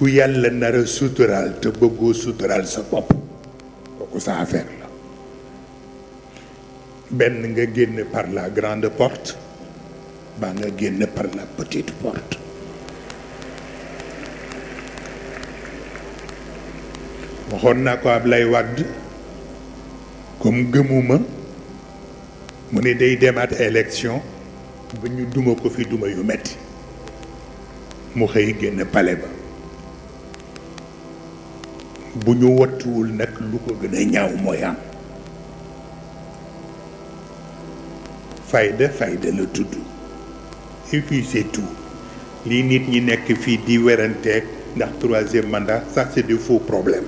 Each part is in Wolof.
ku yàlla nar a suturaal te bëggoo suturaal sa bopp kooku sa affaire la. benn nga génn par la grande porte baa nga génn par la petite porte. waxoon naa ko Ablaye Wade comme gëmuma mu ne day demaat élection ba ñu duma ko fi duma yu metti mu xëy génn palais ba. bu ñu wattuwul nag lu ko gën a ñaaw mooy am. fayda la tudd et puis c'est tout. lii nit ñi nekk fii di weranteeg ndax troisième mandat ça c'est des faux problèmes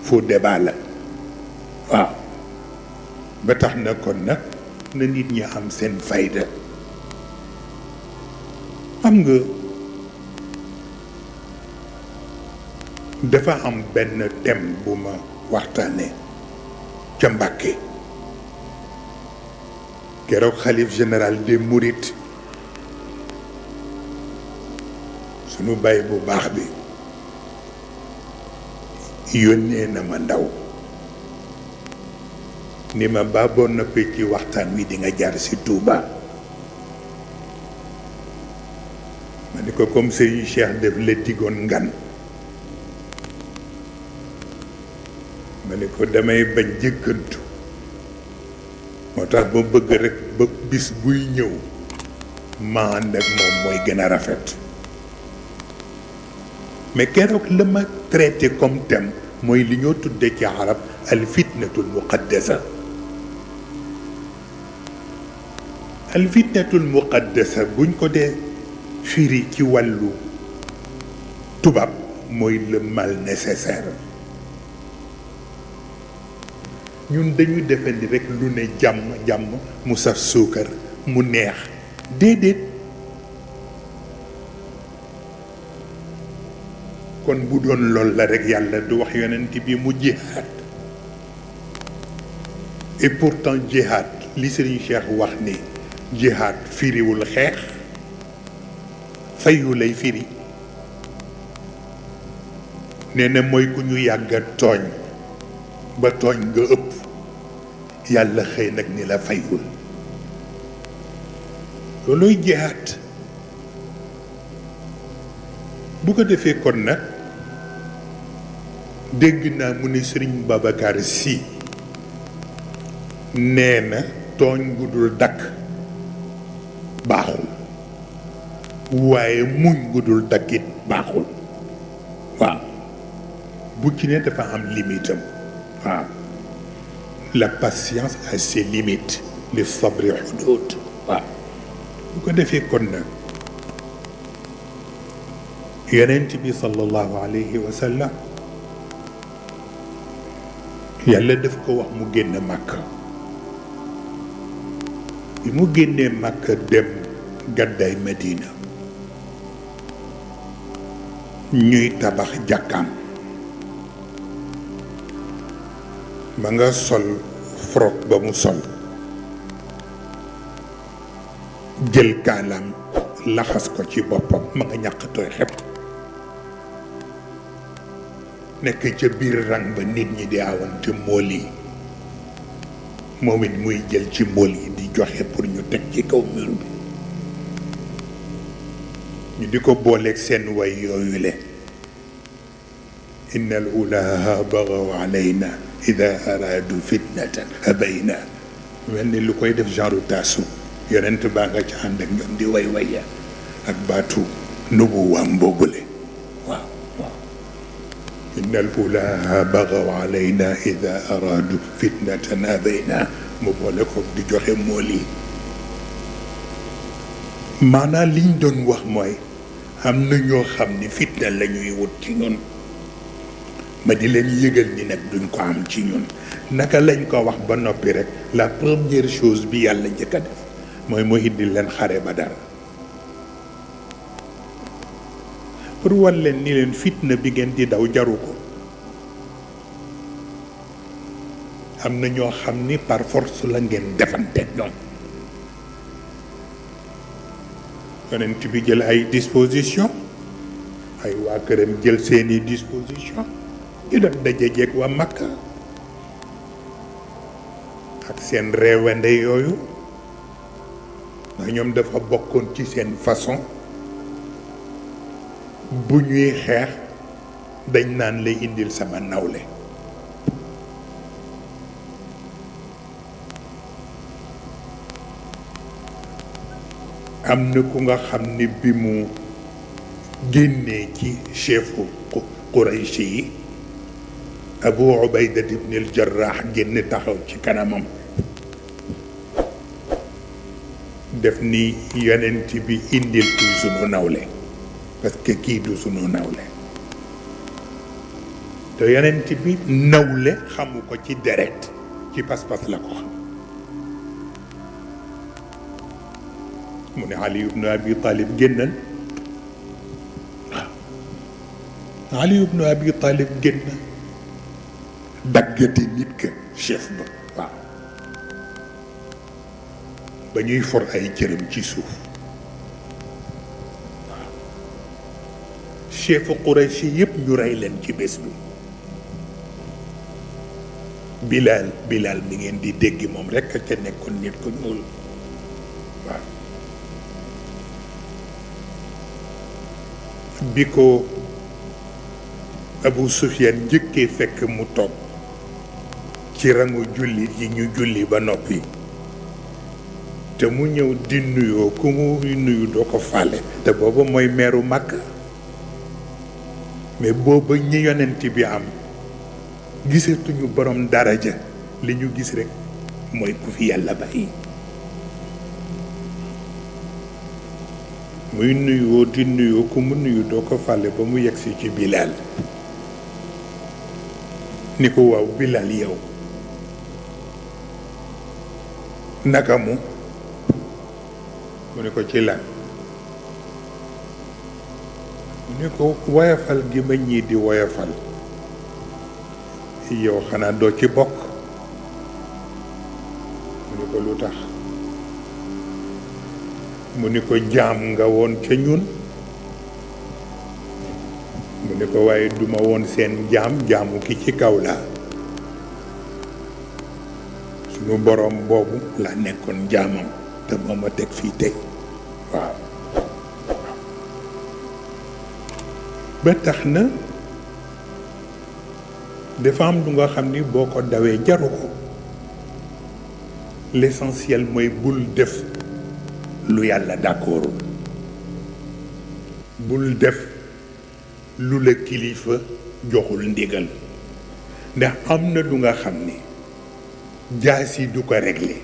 faux débat la waaw. ba tax na kon nag na nit ñi am seen fayda. xam nga dafa am benn thème bu ma waxtaane ca Mbàkke keroog xalif général des Mourides sunu baay bu baax bi yónnee na ma ndaw ni ma ba boo noppee ci waxtaan wi di nga jaar ci Touba. ma ni ko comme Serigne Cheikh def la digoon ngan ma ni ko damay bañ jëkkantu moo tax ba bëgg rekk ba bis buy ñëw ma ànd ak moom mooy gën a rafet. mais keroog la ma traité comme thème mooy li ñoo tudde ci arab al fitnatul muqaddasa. al fitnatul muqaddasa buñ ko dee firi ci wàllu tubaab mooy le mal nécessaire. ñun dañuy defandi rekk lu ne jàmm mu saf suukar mu neex déedéet. kon bu doon lool la rekk yàlla du wax yonent bi mu jihaad. et pourtant jihaad li Serigne Cheikh wax ni jihaad firiwul xeex fayu lay firi. nee na mooy ku ñu yàgga tooñ ba tooñ nga ëpp yàlla xëy nag ni la fayul looluy jihaad. bu ko defee kon nag dégg naa mu ne Sëriñ Babacar Sy nee na tooñ gu dul dakk baaxul waaye muñ gu dul dakkit baaxul waaw. bu ci ne dafa am limitam waaw. la patience a ses limites li sabri hudud waaw. bu ko defee kon nag yonent bi sallallahu alayhi wa sallam yàlla daf ko wax mu génn Makka. bi mu génnee Makka dem gàddaay Madina ñuy tabax jàkkaam ma nga sol froc ba mu sol jël kaalaam laxas ko ci boppam ma nga ñàq tooy xepp nekk ca biir rang ba nit ñi di awante mool yi moom it muy jël ci mool yi di joxe pour ñu teg ci kaw mur bi ñu di ko booleeg seen way yooyu le inna al ulaha bagaw alayna ida aradu fitnatan abayna mel ni lu koy def genre taasu yonent baa nga ca ànd ak ñoom di way waya ak baatu nubuwaam boobule waaw waaw inna al ulaha bagaw alayna ida aradu fitnatan abayna mu boole ko di joxe mool yi maanaam liñ doon wax mooy am na ñoo xam ni fitna la ñuy wut ci ñun ma di leen yëgal ni nag duñ ko am ci ñun naka lañ ko wax ba noppi rek la première chose bi yàlla njëkk a def mooy mu indi leen xare Badar pour wan leen ni leen fitna bi ngeen di daw jaru ko. am na ñoo xam ni par force la ngeen defanteeg ñoom yonent bi jël ay disposition ay waa këram jël seeni disposition ñu dem daje jeeg waa Makka ak seen réewande yooyu ndax ñoom dafa bokkoon ci seen façon bu ñuy xeex dañ naan lay indil sama nawle am na ku nga xam ni bi mu génnee ci chefu Qurayshi yi Abu Ubayda ibn al-Jarrah génn taxaw ci kanamam def ni yonent bi indil kuy sunu nawle parce que kii du sunu nawle te yonent bi nawle xamu ko ci deret ci pas-pas la ko xam mu ne Ali ibn Abi Talib génnal waaw Ali ibn Abi Talib génn daggati nit ka chef ba waaw ba ñuy for ay cëram ci suuf waaw chefu Quraysh yëpp ñu rey leen ci bés bi Bilal mi ngeen di dégg moom rekk ca nekkoon nit ko ñuul waaw bi ko Abu Sufyaan njëkkee fekk mu toog ci rangu jullit yi ñu julli ba noppi te mu ñëw di nuyoo ku mu nuyu doo ko fàlle te booba mooy meeru Makka mais booba ñi yonent bi am gisatuñu borom daraja li ñu gis rekk mooy ku fi yàlla bàyyi muy nuyoo di nuyoo ku mu nuyu doo ko fàlle ba mu yegsi ci Bilal ni ko waaw Bilal yow naka mu ne ko ci lan mu ne ko woyafal gi ma ñii di woyafal yow xanaa doo ci bokk mu ne ko lu tax mu ni ko jaam nga woon ca ñun mu ni ko waaye duma woon seen jaamu ki ci kaw laa suñu boroom boobu laa nekkoon jaamam te moo ma teg fii tey waaw ba tax na dafa am lu nga xam ni boo ko dawee jaru ko l'essentiel mooy bul def lu yàlla d'accordul bul def lu la kilifa joxul ndigal ndax am na lu nga xam ni jaasi du ko régler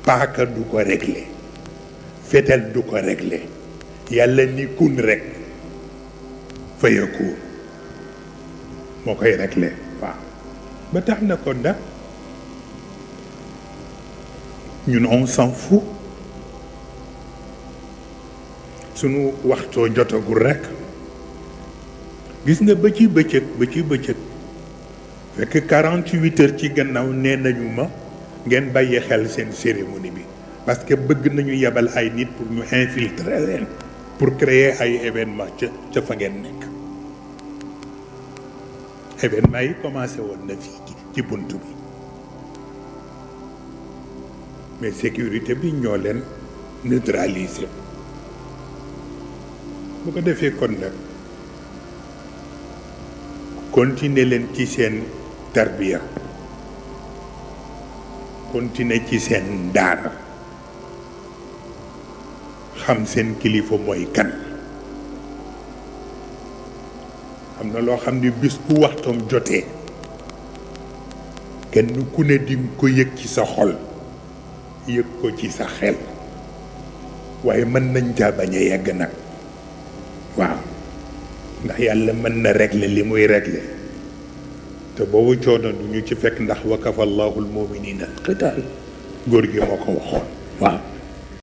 paaka du ko régler fetel du ko régler yàlla ni kun rek fayakuun moo koy régler waaw ba tax na ko ndax ñun on s'en fout sunu waxtoo jotagul rekk gis nga ba ci bëccëg fekk 48 heures ci gannaaw nee nañu ma ngeen bàyyi xel seen cérémonie bi parce que bëgg nañu yebal ay nit pour ñu infiltrer leen pour créer ay événement ca fa ngeen nekk événement yi commencé woon na fii ci bunt bi mais sécurité bi ñoo leen neutraliser bu ko defee kon nag continuer leen ci seen tarbiya continuer ci seen daara xam seen kilifa mooy kan am na loo xam ni bis bu waxtoom jotee kenn ku ne di nga ko yëg ci sa xol yëg ko ci sa xel waaye mën nañ caa bañ a yegg nag waaw ndax yàlla mën na régler li muy régler te boobu coono du ñu ci fekk ndax wakafa allahu almuminina qital góor gi moo ko waxoon waaw